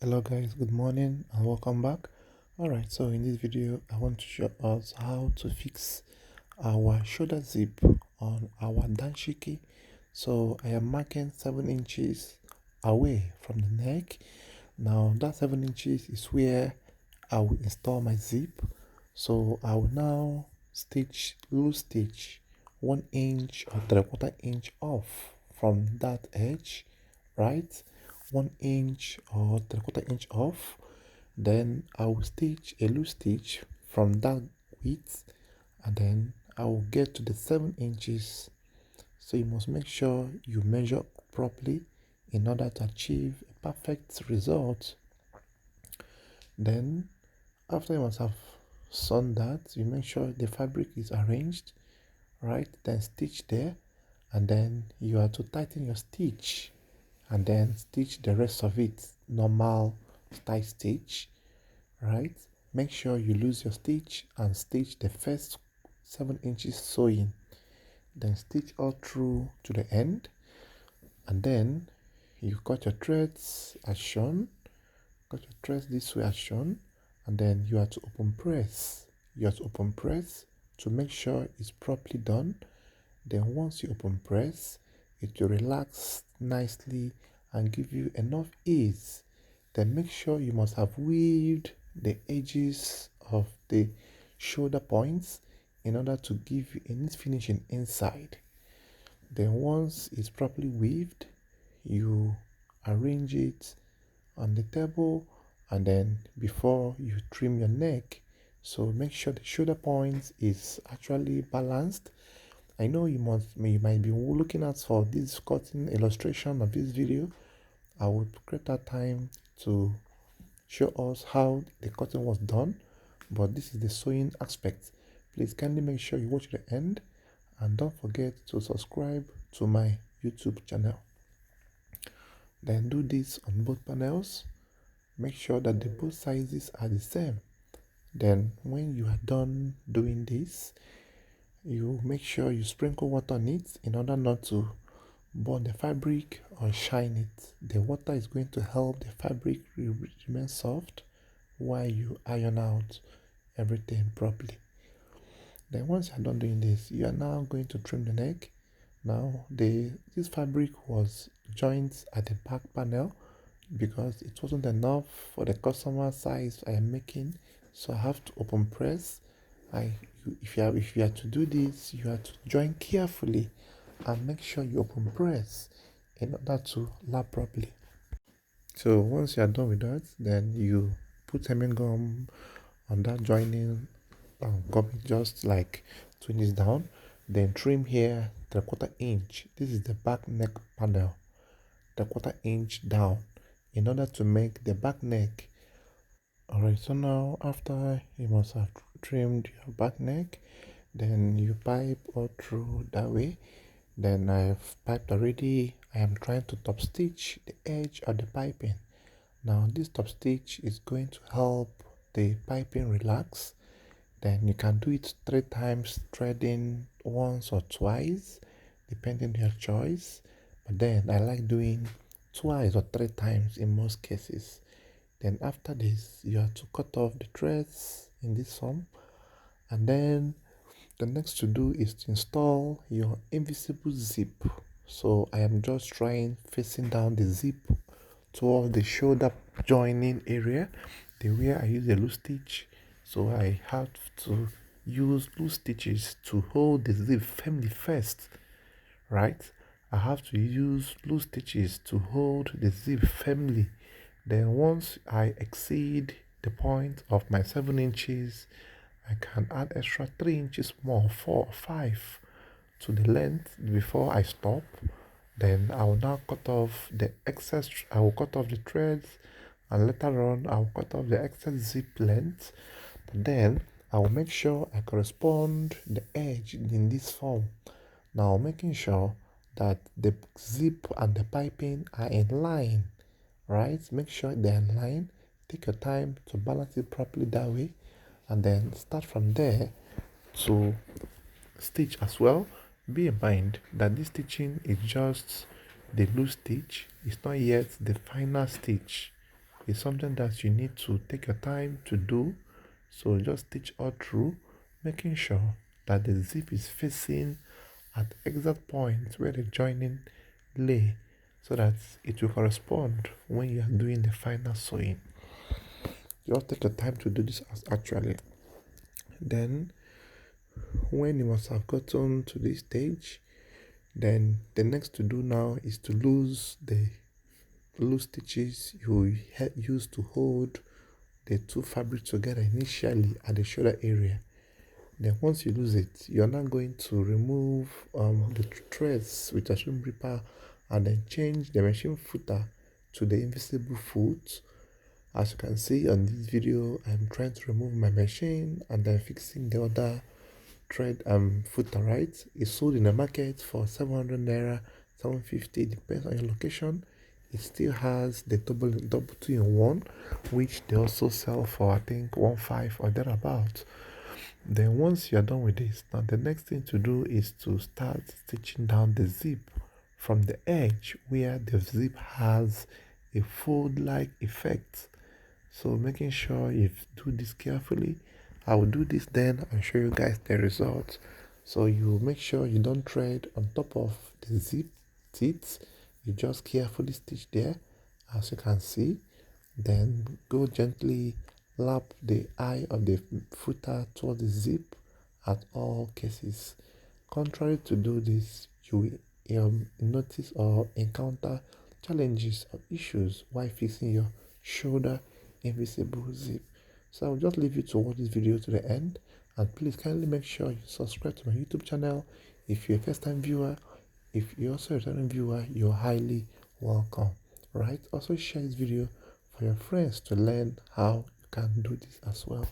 Hello guys, good morning and welcome back. Alright, so in this video I want to show us how to fix our shoulder zip on our Danshiki. So I am marking 7 inches away from the neck. Now that 7 inches is where I will install my zip. So I will now loose stitch 1 inch or 3/4 inch off from that edge, right? 1 inch or 3/4 inch off. Then I will stitch a loose stitch from that width, and then I will get to the 7 inches. So you must make sure you measure properly in order to achieve a perfect result. Then after you must have sewn that, you make sure the fabric is arranged right, then stitch there, and then you are to tighten your stitch and then stitch the rest of it normal tight stitch, right? Make sure you lose your stitch and stitch the first 7 inches sewing, then stitch all through to the end, and then you cut your threads as shown. Cut your threads this way as shown, and then you are to open press. You have to open press to make sure it's properly done. Then once you open press, it will relax nicely and give you enough ease. Then make sure you must have weaved the edges of the shoulder points in order to give you a neat finishing inside. Then once it's properly weaved, you arrange it on the table, and then before you trim your neck, so make sure the shoulder point is actually balanced. I know you might be looking at for this cutting illustration of this video. I would create that time to show us how the cutting was done, but this is the sewing aspect. Please kindly make sure you watch the end, and don't forget to subscribe to my YouTube channel. Then do this on both panels. Make sure that the both sizes are the same. Then when you are done doing this, you make sure you sprinkle water on it in order not to burn the fabric or shine it. The water is going to help the fabric remain soft while you iron out everything properly. Then once you are done doing this, you are now going to trim the neck. Now this fabric was joined at the back panel because it wasn't enough for the customer size I am making, so I have to open press. If you are to do this, you have to join carefully and make sure you open press in order to lap properly. So once you are done with that, then you put hemming gum on that joining gum just like 2 inches down, then trim here 3/4 inch. This is the back neck panel, 3/4 inch down in order to make the back neck. Alright, so now after you must have trimmed your back neck, then you pipe all through that way. Then I've piped already. I am trying to top stitch the edge of the piping. Now this top stitch is going to help the piping relax. Then you can do it 3 times, threading once or twice depending on your choice, but then I like doing twice or 3 times in most cases. Then after this, you have to cut off the threads in this form, and then the next to do is to install your invisible zip. So I am just trying facing down the zip towards the shoulder joining area, the where I use a loose stitch. So I have to use loose stitches to hold the zip firmly first, right? I have to use loose stitches to hold the zip firmly. Then once I exceed the point of my 7 inches, I can add extra 3 inches more, 4 or 5 to the length before I stop. Then I will now cut off the excess, I will cut off the threads, and later on I will cut off the excess zip length. But then I will make sure I correspond the edge in this form. Now making sure that the zip and the piping are in line, right? Make sure they're in line. Take your time to balance it properly that way, and then start from there to stitch as well. Be in mind that this stitching is just the loose stitch, it's not yet the final stitch, It's something that you need to take your time to do. So just stitch all through, making sure that the zip is facing at the exact point where the joining lay, so that it will correspond when you are doing the final sewing. Just take your time to do this actually. Then when you must have gotten to this stage, then the next to do now is to lose the loose stitches you use to hold the two fabrics together initially at the shoulder area. Then once you lose it, you're now going to remove the threads with a trim ripper and then change the machine footer to the invisible foot. As you can see on this video, I'm trying to remove my machine and then fixing the other thread footer, right? It's sold in the market for 700 naira, 750, depends on your location. It still has the double 2-in-1, which they also sell for I think 1.5 or thereabouts. Then once you're done with this, now the next thing to do is to start stitching down the zip from the edge where the zip has a fold-like effect. So making sure you do this carefully. I will do this then and show you guys the results. So you make sure you don't thread on top of the zip teeth. You just carefully stitch there, as you can see. Then go gently lap the eye of the footer toward the zip at all cases. Contrary to do this, you will notice or encounter challenges or issues while fixing your shoulder invisible zip. So I'll just leave you to watch this video to the end, and please kindly make sure you subscribe to my YouTube channel if you're a first time viewer. If you're also a returning viewer, you're highly welcome. Right? Also share this video for your friends to learn how you can do this as well.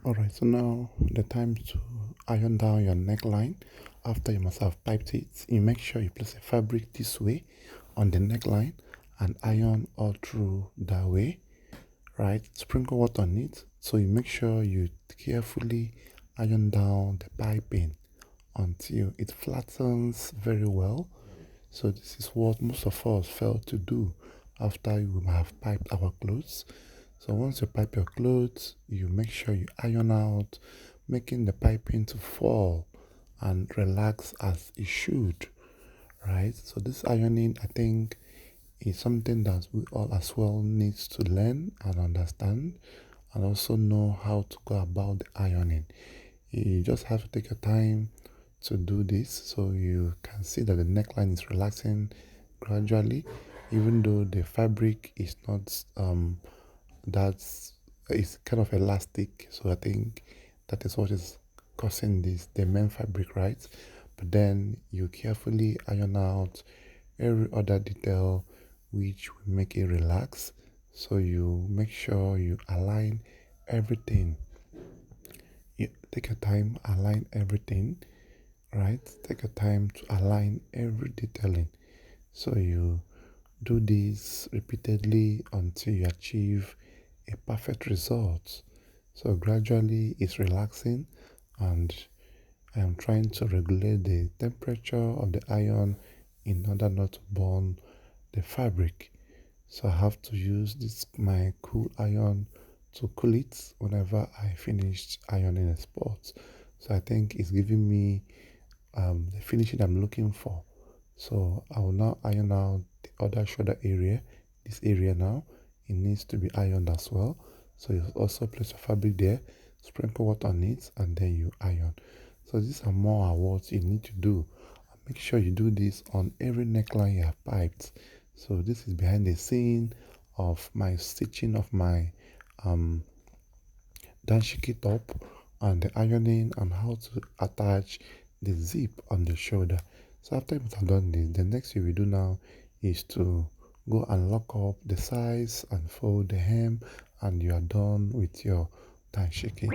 Alright, so now the time to iron down your neckline. After you must have piped it, you make sure you place a fabric this way on the neckline and iron all through that way, right? Sprinkle water on it, so you make sure you carefully iron down the piping until it flattens very well. So this is what most of us fail to do after we have piped our clothes. So once you pipe your clothes, you make sure you iron out, making the piping to fall and relax as it should, right? So this ironing, I think, is something that we all as well needs to learn and understand, and also know how to go about the ironing. You just have to take your time to do this so you can see that the neckline is relaxing gradually, even though the fabric is not that's it's kind of elastic. So I think that is what is causing this, the main fabric, right? But then you carefully iron out every other detail which will make it relax. So you make sure you align everything. You take your time, align everything, right? Take your time to align every detailing. So you do this repeatedly until you achieve a perfect result. So gradually it's relaxing, and I am trying to regulate the temperature of the iron in order not to burn the fabric. So I have to use this my cool iron to cool it whenever I finished ironing a spot. So I think it's giving me the finishing I'm looking for. So I will now iron out the other shoulder area. This area now, it needs to be ironed as well. So you also place your fabric there, sprinkle water on it, and then you iron. So these are more what you need to do. Make sure you do this on every neckline you have piped. So this is behind the scene of my stitching of my um, Danshiki top, and the ironing, and how to attach the zip on the shoulder. So after you have done this, the next thing we do now is to go and lock up the size and fold the hem, and you are done with your Danshiki.